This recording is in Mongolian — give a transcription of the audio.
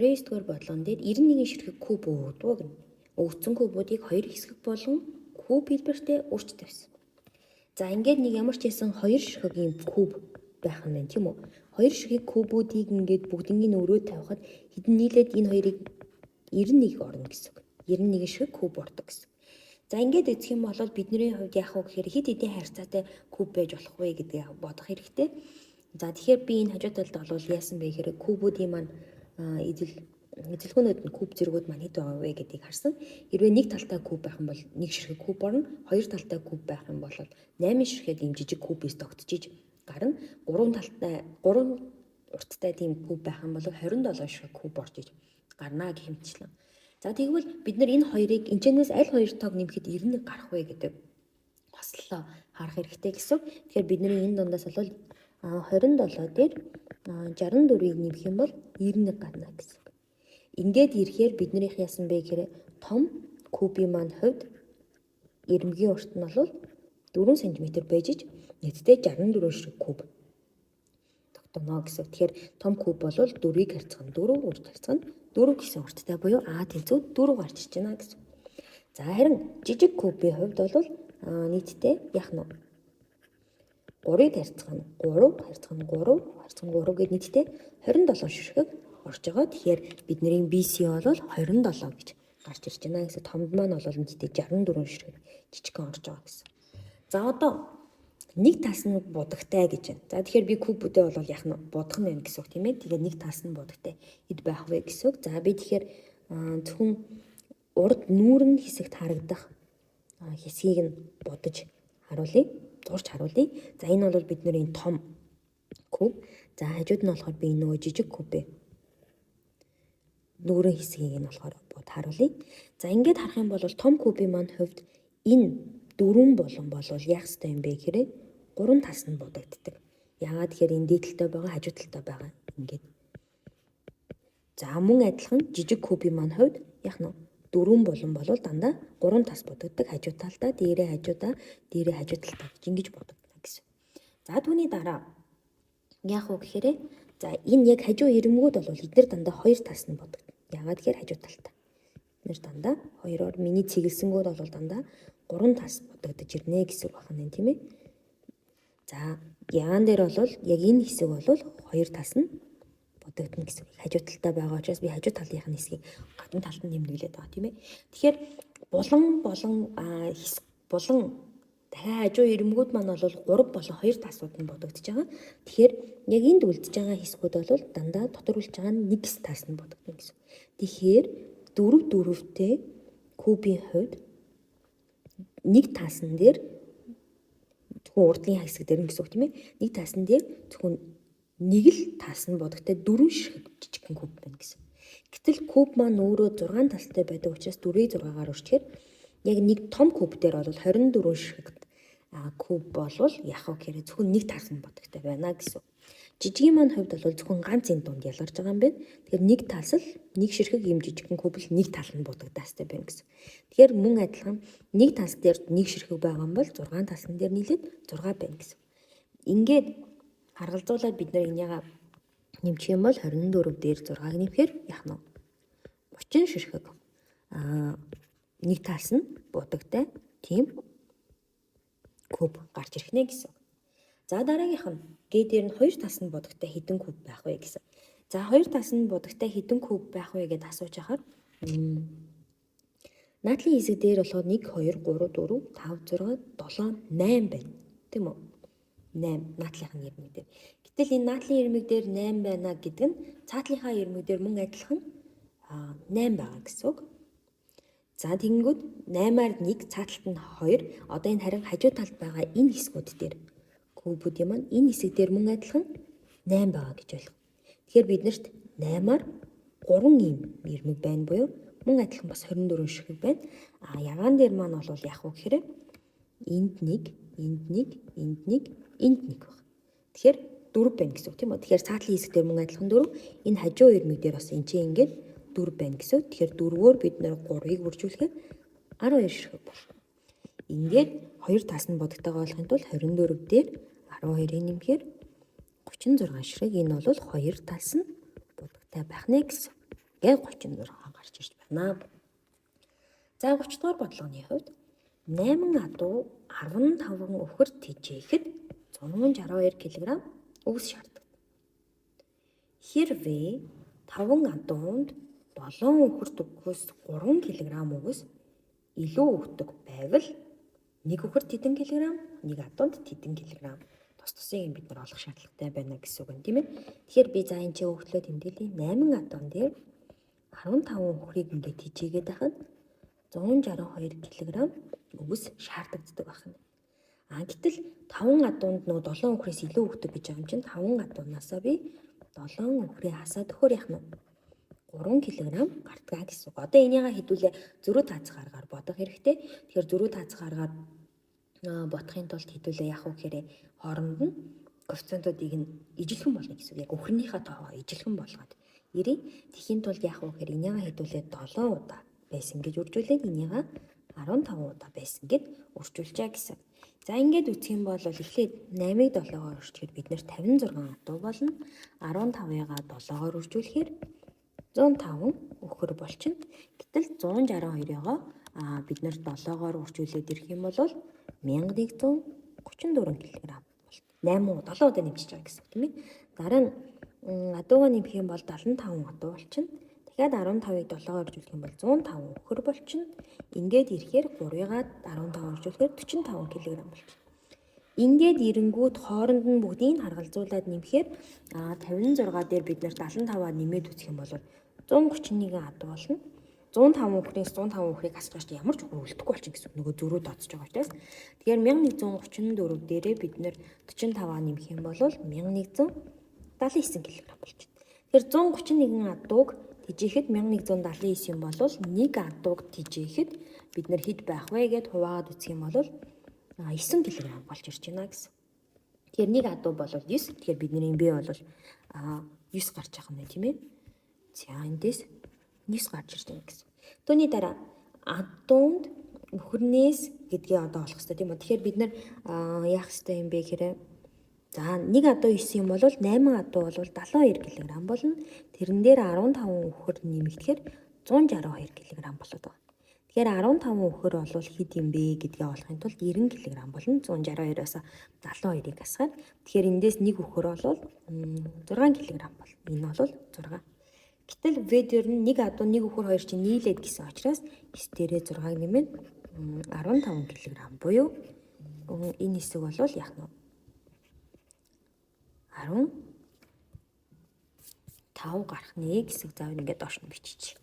29 дугаар бодлогон дээр 91 ширхэг куб өгдөө гэнэ. Өгсөн кубуудыг 2 хэсэг болон куб хэлбэртэй урьж тавьсан. За ингээд нэг ямар ч байсан 2 ширхэг ийм куб байх нь байна тийм үү? 2 ширхэг кубуудыг ингээд бүгднийг өрөө тавихад хэдэн нийлээд энэ хоёрыг 91 орно гэсэн үг. 91 ширхэг куб ордог гэсэн. За ингээд үзэх юм бол бидний хувьд яах вэ гэхээр хэд хэдийн харьцаатай куб байж болох вэ гэдгийг бодох хэрэгтэй. За тэгэхээр би энэ хажуу талд бол яасан бэ гэхээр кубуудын маань эзэлгүүнүүд нь куб зэргүүд маань хэд байгаа вэ гэдгийг харсан. Хэрвээ нэг талтай куб байх юм бол 1 ширхэг куб орно, хоёр талтай куб байх юм бол 8 ширхэг ийм жижиг кубээс тогтчихж гарна. 3 урттай тийм куб байх юм бол 27 ширхэг куб орж иж гарна гэх мэтчлэн. За тэгвэл бид нар энэ хоёрыг энэчнээс аль хоёр тоог нэмэхэд 91 гарах вэ гэдэг хослолоо харах хэрэгтэй гэсэн. Тэгэхээр бидний энэ дундаас бол 27 дээр 64-ийг нэмэх юм бол 91 гарна гэсэн. Ингээд ирэхээр биднийх яасан бэ гэхээр том кубын маань хувьд ирмэгийн урт нь бол 4 см байж иж нийтдээ 64 ширхэг куб тогтоно гэсэн. Тэгэхээр том куб бол 4-ийг харьцах нь 4, урт харьцах нь 4 гэсэн урттай буюу А тэнцүү 4 гарч иж байна гэсэн. За харин жижиг кубын хувьд бол нийтдээ яах нь 3-ыг харьцах нь 3, харьцах нь 3, харьцах нь 3 гэд нийтдээ 27 ширхэг орж байгаа. Тэгэхээр бидний BC бол 27 гэж гарч ирж байна гэсэн. Томд маань бол нийтдээ 64 ширхэг жижигхэн орж байгаа гэсэн. За одоо нэг тас нь будагтай гэж байна. За тэгэхээр би кубүүдээ бол яах нь будах нь байна гэсэн үг тийм ээ. Тэгээд нэг тас нь будагтай хэд байх вэ гэсэн үг. За би тэгэхээр зөвхөн урд нүүрэн хэсэгт харагдах хэсгийг нь будаж харуулъя. Дурж харуулъя. За энэ бол бидний том куб. За хажууд нь болохоор би нөгөө жижиг кубээ нүүрэн хэсгийг нь болохоор бод харуулъя. За ингээд харах юм бол том кубын маань хувьд энэ дөрвөн болон болвол яах ёстой юм бэ гэхээр 3 тас нь будагддаг. Яагаад тэгэхээр энэ дээдэлтэй байгаа, хажуу талтай байгаа. Ингээд. За мөн адилхан жижиг кубын маань хувьд яах нь 4 болон болвол дандаа 3 тас будагддаг. Хажуу талдаа, дээрээ хажуудаа, дээрээ хажуу талдаа гэж ингэж будагдана гэсэн. За түүний дараа яах вэ гэхээр за энэ яг хажуу ирмгүүд бол эдгээр дандаа 2 тас нь будагдана. Яагаад гэхээр хажуу талдаа. Эдгээр дандаа 2-оор миний цэглэсэнгүүд бол дандаа 3 тас будагдаж ирнэ гэсэн үг байна тийм ээ. За ягаан дээр бол яг энэ хэсэг бол 2 тас нь будагдана гэсэн үг. Хажуу талтай байгаа учраас би хажуу талынх нь хэсгийг гадна талд нь нэмнүүлээд байгаа тийм ээ. Тэгэхээр булан дахиад хажуу ирмгүүд маань бол 3 болон 2 тасууд нь будагдаж байгаа. Тэгэхээр яг энд үлдэж байгаа хэсгүүд бол дандаа дотор үлдэж байгаа нь 1 тас нь будагдана гэсэн. Тэгэхээр 4-4-тэй кубын хувьд 1 таасан дээр зөвхөн урдлын хэсэг дээр гэсэн үг тийм ээ. 1 таасан дээр зөвхөн 1 тас нь будагтай 4 ширхэг жижигхэн куб байна гэсэн. Гэтэл куб маань өөрөө 6 талтай байдаг учраас 4-ийг 6-аар урьчихээр яг нэг том куб дээр бол 24 ширхэг куб болвол яах вэ гэхээр зөвхөн 1 тас нь будагтай байна гэсэн. Жижигийн маань хувьд бол зөвхөн ганц энэ дунд ялгарч байгаа юм байна. Тэгэхээр 1 тас л 1 ширхэг юм жижигхэн куб л 1 тал нь будагдаастай байна гэсэн. Тэгэхээр мөн адилхан 1 тас дээр 1 ширхэг байгаа юм бол 6 тасн дээр нийлээд 6 байна гэсэн. Ингээд харгалзуулаад бид нар энийгээ нэмчих юм бол 24 дээр 6-г нэмэхээр яах нь 30 ширхэг 1 тас нь будагтай тийм куб гарч ирэх нэ гэсэн. За дараагийнх нь Г дээр нь 2 тас нь будагтай хэдэн куб байх вэ гэсэн. За 2 тас нь будагтай хэдэн куб байх вэ гэдээ асууж ахаар наадлын хэсэг дээр болохоор 1 2 3 4 5 6 7 8 байна. Тийм үү? 8 наадлынхын ирмэг дээр. Гэтэл энэ наадлын ирмэг дээр 8 байна гэдэг нь цаатлынхаа ирмэг дээр мөн адилхан 8 байгаа гэсэн үг. За тэгэнгүүт 8-аар 1 цааталт нь 2. Одоо энэ харин хажуу талд байгаа энэ хэсгүүд дээр кубүүдийн маань энэ хэсэг дээр мөн адилхан 8 байгаа гэж ойлгоо. Тэгэхээр биднэрт 8-аар 3 ийм ирмэг байна буюу мөн адилхан бас 24 ширхэг байна. Ягаан дээр маань бол яах вэ гэхээр энд 1, энд 1, энд 1, энд 1 баг. Тэгэхээр 4 байна гэсэн үг тийм үү? Тэгэхээр цаатлын хэсэг дээр мөн адилхан 4. Энэ хажуу ирмэг дээр бас энэ чинь ингээд 4 байна гэсэн үг. Тэгэхээр 4-өөр бид нэр 3-ыг үржүүлэхээр 12 ширхэг болно. Ингээд 2 тас нь бодогтойгоо олохын тулд 24 дээр 12-ыг нэмэхээр 36 ширхэг. Энэ бол 2 тас нь бодогтой байх нэ гэсэн. Ингээд 36 гарч ирж байна. За 30 дугаар бодлогын хувьд 8 адуу 15 өхөр тэжээхэд 162 кг үгс шаарддаг. Хэрвээ 5 адуунд 7 өхөрт өгөхөөс 3 кг үгс илүү өгдөг байвал нэг өхөрт хэдэн килограмм, нэг адуунд хэдэн килограмм тус тусыг бид нар олох шаардлагатай байна гэсэн үг юм тийм ээ. Тэгэхээр би за энэ чи өгтлөө тэмдэглэе. 8 адуун дээр 15 өхрийг ингээд тижээгээд байхад 162 кг үгс шаардагддаг байна. Гэтэл 5 адуунд нөө 7 өхрөөс илүү өгдөг гэж байгаа юм чинь 5 адуунаасаа би 7 өхрийн хасаад өгөхөр яах нь 3 кг гардгаа гэсэн үг. Одоо энийгээ хэдүүлээ зөрүү таацах аргаар бодох хэрэгтэй. Тэгэхээр зөрүү таацах аргаар бодохын тулд хэдүүлээ яах вэ гэхээр хооронд нь коэффициентуудыг нь ижилхэн болгоно гэсэн үг. Яг өхрийнхээ тоогоо ижилхэн болгоод ирээ. Тэхийн тулд яах вэ гэхээр энийгээ хэдүүлээ 7 удаа байсан гэж үржүүлээд энийгээ 15 удаа байсан гэд үржүүлчээ гэсэн. За ингээд үсэх юм бол эхлээд 8-ыг 7-оор үржүүлэхэд бид нэр 56 адуу болно. 15-ыг 7-оор үржүүлэхээр 105 өхөр болчихно. Гэтэл 162-ыг бид нэр 7-оор үржүүлээд ирэх юм бол 1134 кг болно. 8 7 удаа нэмчихэж байгаа гэсэн тийм ээ. Дараа нь адуугаа нэмэх юм бол 75 адуу болчихно. Дахиад 15-ыг 7-оор үржүүлэх юм бол 105 өхөр болчихно. Ингээд ирэхээр 3-ыг 15-аар үржүүлэхээр 45 кг болчихно. Ингээд ирэнгүүт хооронд нь бүгдийг харгалзуулаад нэмэхээр 56 дээр бид нэр 75-аар нэмээд үзэх юм бол 131 адуу болно. 105 өхрөөс 105 өхрийг хасгаж ямар ч өхөр үлдэхгүй болчих гэсэн нөгөө зөрүү дооцож байгаа учраас. Тэгэхээр 1134 дээрээ бид нэр 45-аа нэмэх юм бол 1179 кг болчихно. Тэгэхээр 131 адууг тижээхэд 1179 юм бол нэг адууг тижээхэд бид нэр хэд байх вэ гэд хуваагаад үзэх юм бол 9 кг болж ирж байна гэсэн. Тэгэхээр нэг адуу бол 9. Тэгэхээр бидний бие бол 9 гарч байгаа юм тийм ээ. За эндээс 9 гарч ирж байна гэсэн. Түүний дараа адуунд өхөрнөөс гэдгийг одоо олох хэрэгтэй тийм үү. Тэгэхээр бид нар яах хэрэгтэй юм бэ гэхээр за нэг адуу 9 юм бол 8 адуу бол 72 кг болно. Тэрэн дээр 15 өхөр нэмэгдэхээр 162 кг болоод байгаа. Тэгэхээр 15 өхөр бол хэд юм бэ гэдгийг олохын тулд 90 кг болно. 162-оос 72-ыг хасгаад. Тэгэхээр эндээс нэг өхөр бол 6 кг бол. Энэ бол 6. Гэтэл V дээр нь нэг адуу нэг өхөр хоёр чинь нийлээд гэсэн учраас 9 дээрээ 6-ыг нэмээд 15 кг буюу энэ хэсэг бол яах нь 15 гарах нэ гэсэн заавар ингээд доош нь бичиж.